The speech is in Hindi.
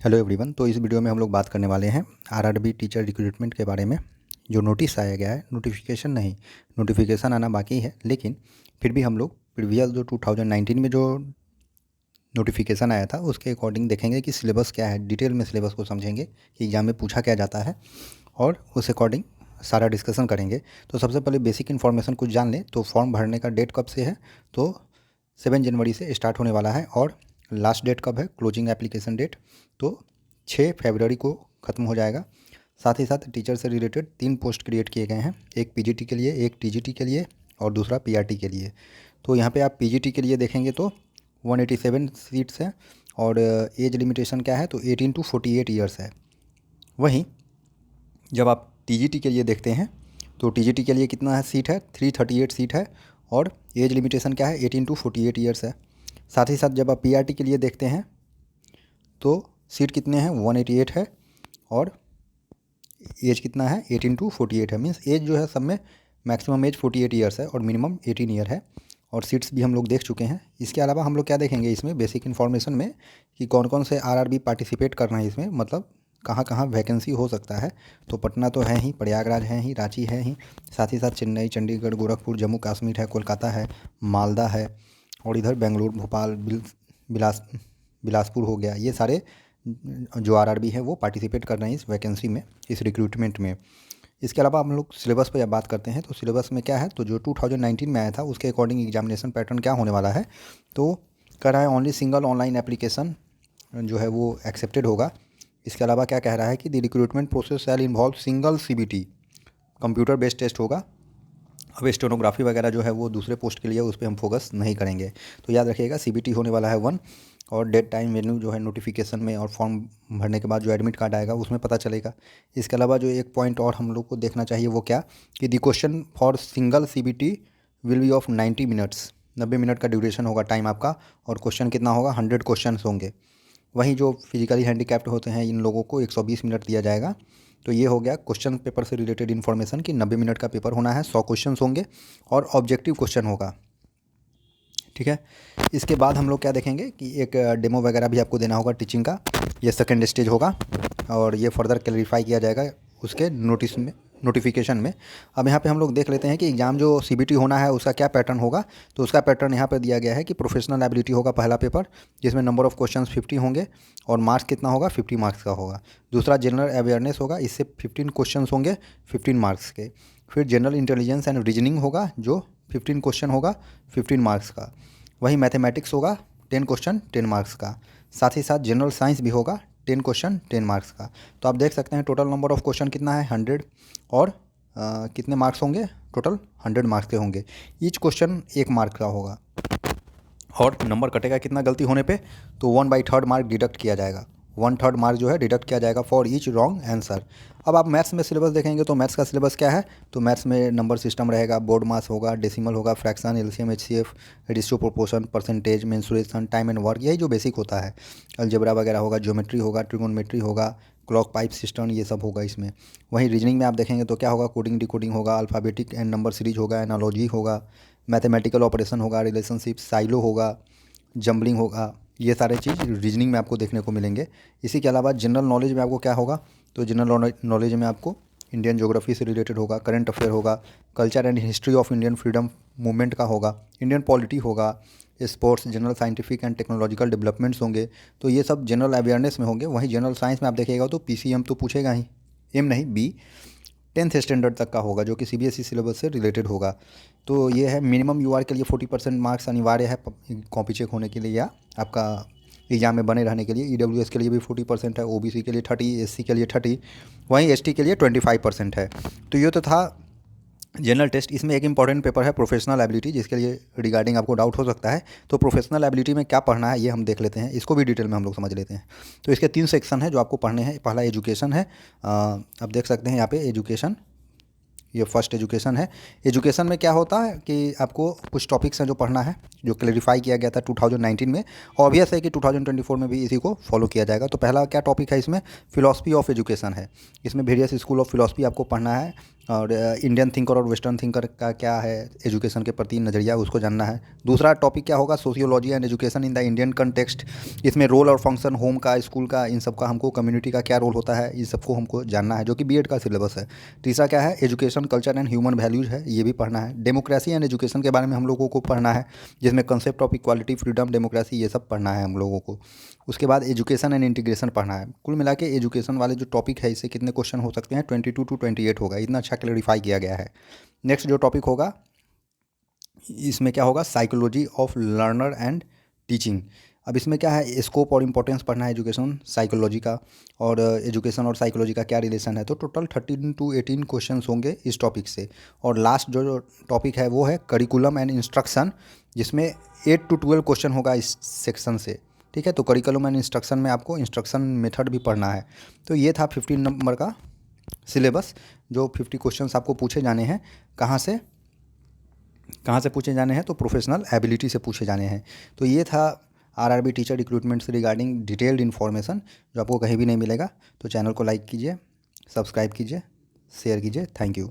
Hello everyone. तो इस वीडियो में हम लोग बात करने वाले हैं आरआरबी टीचर रिक्रूटमेंट के बारे में। जो नोटिस आया गया है, नोटिफिकेशन नहीं, नोटिफिकेशन आना बाकी है, लेकिन फिर भी हम लोग प्रीवियस जो 2019 में जो नोटिफिकेशन आया था उसके अकॉर्डिंग देखेंगे कि सिलेबस क्या है, डिटेल में सिलेबस को समझेंगे कि एग्जाम में पूछा क्या जाता है और उस अकॉर्डिंग सारा डिस्कशन करेंगे। तो सबसे पहले बेसिक इन्फॉर्मेशन कुछ जान लें। तो फॉर्म भरने का डेट कब से है? तो 7 जनवरी से स्टार्ट होने वाला है। और लास्ट डेट कब है? क्लोजिंग एप्लीकेशन डेट तो 6 फरवरी को ख़त्म हो जाएगा। साथ ही साथ टीचर से रिलेटेड 3 पोस्ट क्रिएट किए गए हैं, एक पीजीटी के लिए, एक टीजीटी के लिए और दूसरा पीआरटी के लिए। तो यहाँ पे आप पीजीटी के लिए देखेंगे तो 187 सीट्स हैं और एज लिमिटेशन क्या है? तो 18 to 48 ईयर्स है। वहीं जब आप टीजीटी के लिए देखते हैं तो टीजीटी के लिए कितना है सीट है? 338 सीट है और एज लिमिटेशन क्या है? 18 to 48 ईयर्स है। साथ ही साथ जब आप पीआरटी के लिए देखते हैं तो सीट कितने हैं? 188 है और एज कितना है? 18 to 48 है। मीन्स एज जो है सब में मैक्सिमम एज 48 ईयर्स है और मिनिमम 18 ईयर है। और सीट्स भी हम लोग देख चुके हैं। इसके अलावा हम लोग क्या देखेंगे इसमें बेसिक इन्फॉर्मेशन में कि कौन कौन से आरआरबी पार्टिसिपेट कर रहे हैं इसमें, मतलब कहाँ कहाँ वैकेंसी हो सकता है। तो पटना तो है ही, प्रयागराज है ही, रांची है ही, साथ ही साथ चेन्नई, चंडीगढ़, गोरखपुर, जम्मू कश्मीर है, कोलकाता है, मालदा है और इधर बेंगलुरु, भोपाल, बिलासपुर हो गया। ये सारे जो आरआरबी है वो पार्टिसिपेट कर रहे हैं इस वैकेंसी में, इस रिक्रूटमेंट में। इसके अलावा हम लोग सिलेबस पर जब बात करते हैं तो सिलेबस में क्या है? तो जो 2019 में आया था उसके अकॉर्डिंग एग्जामिनेशन पैटर्न क्या होने वाला है? तो कह रहा है ओनली सिंगल ऑनलाइन एप्लीकेशन जो है वो एक्सेप्टेड होगा। इसके अलावा क्या कह रहा है कि the recruitment process shall involve single CBT, computer based test होगा। अब स्टेनोग्राफी वगैरह जो है वो दूसरे पोस्ट के लिए उस पर हम फोकस नहीं करेंगे। तो याद रखिएगा सीबीटी होने वाला है 1 और डेट टाइम वेन्यू जो है नोटिफिकेशन में और फॉर्म भरने के बाद जो एडमिट कार्ड आएगा उसमें पता चलेगा। इसके अलावा जो एक पॉइंट और हम लोग को देखना चाहिए वो क्या कि the question for single CBT will be of 90 minutes, 90 minute का ड्यूरेशन होगा टाइम आपका। और क्वेश्चन कितना होगा? 100 क्वेश्चन होंगे। वहीं जो फिजिकली हैंडीकैप्ड होते हैं इन लोगों को 120 मिनट दिया जाएगा। तो ये हो गया क्वेश्चन पेपर से रिलेटेड इन्फॉर्मेशन कि 90 मिनट का पेपर होना है, 100 क्वेश्चन होंगे और ऑब्जेक्टिव क्वेश्चन होगा। ठीक है। इसके बाद हम लोग क्या देखेंगे कि एक डेमो वगैरह भी आपको देना होगा टीचिंग का। ये सेकेंड स्टेज होगा और ये फर्दर क्लैरिफाई किया जाएगा उसके नोटिफिकेशन में। अब यहाँ पे हम लोग देख लेते हैं कि एग्ज़ाम जो सीबीटी होना है उसका क्या पैटर्न होगा। तो उसका पैटर्न यहाँ पे दिया गया है कि प्रोफेशनल एबिलिटी होगा पहला पेपर, जिसमें नंबर ऑफ़ क्वेश्चंस 50 होंगे और मार्क्स कितना होगा? 50 मार्क्स का होगा। दूसरा जनरल अवेयरनेस होगा, इससे 15 क्वेश्चंस होंगे 15 मार्क्स के। फिर जनरल इंटेलिजेंस एंड रीजनिंग होगा जो 15 क्वेश्चन होगा 15 मार्क्स का। वहीं मैथमेटिक्स होगा 10 क्वेश्चन 10 मार्क्स का। साथ ही साथ जनरल साइंस भी होगा 10 क्वेश्चन 10 मार्क्स का। तो आप देख सकते हैं टोटल नंबर ऑफ़ क्वेश्चन कितना है? 100 और कितने मार्क्स होंगे? टोटल 100 मार्क्स के होंगे। ईच क्वेश्चन 1 मार्क का होगा और नंबर कटेगा कितना गलती होने पे? तो 1/3 मार्क डिडक्ट किया जाएगा। 1/3 मार्क जो है डिडक्ट किया जाएगा फॉर ईच रॉन्ग आंसर। अब आप मैथ्स में सिलेबस देखेंगे तो मैथ्स का सिलेबस क्या है? तो मैथ्स में नंबर सिस्टम रहेगा, बोर्ड मास होगा, डेसिमल होगा, fraction, LCM, HCF, ratio, proportion, percentage, mensuration, time and work, यही जो बेसिक होता है। अलजेब्रा वगैरह होगा, ज्योमेट्री होगा, ट्रिगोनोमेट्री होगा, क्लॉक पाइप सिस्टम, ये सब होगा इसमें। वहीं रीजनिंग में आप देखेंगे तो क्या होगा? कोडिंग, डिकोडिंग होगा, अल्फ़ाबेटिक एंड नंबर सीरीज होगा, एनालॉजी होगा, मैथमेटिकल ऑपरेशन होगा, रिलेशनशिप, साइलो होगा, जंबलिंग होगा। ये सारे चीज़ रीजनिंग में आपको देखने को मिलेंगे। इसी के अलावा जनरल नॉलेज में आपको क्या होगा? तो जनरल नॉलेज में आपको इंडियन ज्योग्राफी से रिलेटेड होगा, करंट अफेयर होगा, culture and history of Indian freedom movement का होगा, इंडियन पॉलिटी होगा, sports, general scientific and technological developments होंगे। तो ये सब जनरल अवेयरनेस में होंगे। वहीं जनरल साइंस में आप देखिएगा तो पीसीएम तो पूछेगा ही, एम नहीं बी, 10th स्टैंडर्ड तक का होगा जो कि सीबीएसई सिलेबस से रिलेटेड होगा। तो ये है मिनिमम यूआर के लिए 40% मार्क्स अनिवार्य है कॉपी चेक होने के लिए या आपका एग्जाम में बने रहने के लिए। ईडब्ल्यूएस के लिए भी 40% है, ओबीसी के लिए 30, एससी के लिए 30, वहीं एसटी के लिए 25% है। तो ये तो था जनरल टेस्ट। इसमें एक इंपॉर्टेंट पेपर है प्रोफेशनल एबिलिटी, जिसके लिए रिगार्डिंग आपको डाउट हो सकता है। तो प्रोफेशनल एबिलिटी में क्या पढ़ना है ये हम देख लेते हैं, इसको भी डिटेल में हम लोग समझ लेते हैं। तो इसके 3 सेक्शन है जो आपको पढ़ने हैं। पहला एजुकेशन है, आप देख सकते हैं यहाँ पे एजुकेशन, ये फर्स्ट एजुकेशन है। एजुकेशन में क्या होता है कि आपको कुछ टॉपिक्स हैं जो पढ़ना है, जो क्लैरिफाई किया गया था 2019 में। ऑब्वियस है कि 2024 में भी इसी को फॉलो किया जाएगा। तो पहला क्या टॉपिक है इसमें? फिलॉसफी ऑफ एजुकेशन है। इसमें वेरियस स्कूल ऑफ फिलॉसफी आपको पढ़ना है। और इंडियन थिंकर और वेस्टर्न थिंकर का क्या है एजुकेशन के प्रति नज़रिया, उसको जानना है। दूसरा टॉपिक क्या होगा, sociology and education in the Indian context. इसमें रोल और फंक्शन होम का, स्कूल का, इन सब का हमको, कम्युनिटी का क्या रोल होता है, इन सबको हमको जानना है, जो कि बीएड का सिलेबस है। तीसरा क्या है, education culture and human values है, ये भी पढ़ना है। डेमोक्रेसी एंड एजुकेशन के बारे में हम लोगों को पढ़ना है, जिसमें concept of equality, freedom, democracy, ये सब पढ़ना है हम लोगों को। उसके बाद एजुकेशन एंड इंटीग्रेशन पढ़ना है। कुल मिला के एजुकेशन वाले जो टॉपिक है, इससे कितने क्वेश्चन हो सकते हैं, 22 to 28 होगा। इतना अच्छा क्लैरिफाई किया गया है। नेक्स्ट जो टॉपिक होगा, इसमें क्या होगा, psychology of learner and teaching. अब इसमें क्या है, स्कोप और इम्पोर्टेंस पढ़ना है एजुकेशन साइकोलॉजी का, और एजुकेशन और साइकोलॉजी का क्या रिलेशन है। तो टोटल 13 to 18 क्वेश्चंस होंगे इस टॉपिक से। और लास्ट जो टॉपिक है वो है करिकुलम एंड इंस्ट्रक्शन, जिसमें 8 to 12 क्वेश्चन होगा इस सेक्शन से। ठीक है, तो करिकुलम एंड इंस्ट्रक्शन में आपको इंस्ट्रक्शन मेथड भी पढ़ना है। तो ये था 15 नंबर का सिलेबस, जो 50 क्वेश्चंस आपको पूछे जाने हैं। कहाँ से पूछे जाने हैं, तो प्रोफेशनल एबिलिटी से पूछे जाने हैं। तो ये था आरआरबी टीचर रिक्रूटमेंट से रिगार्डिंग डिटेल्ड इन्फॉर्मेशन, जो आपको कहीं भी नहीं मिलेगा। तो चैनल को लाइक कीजिए, सब्सक्राइब कीजिए, शेयर कीजिए। Thank you.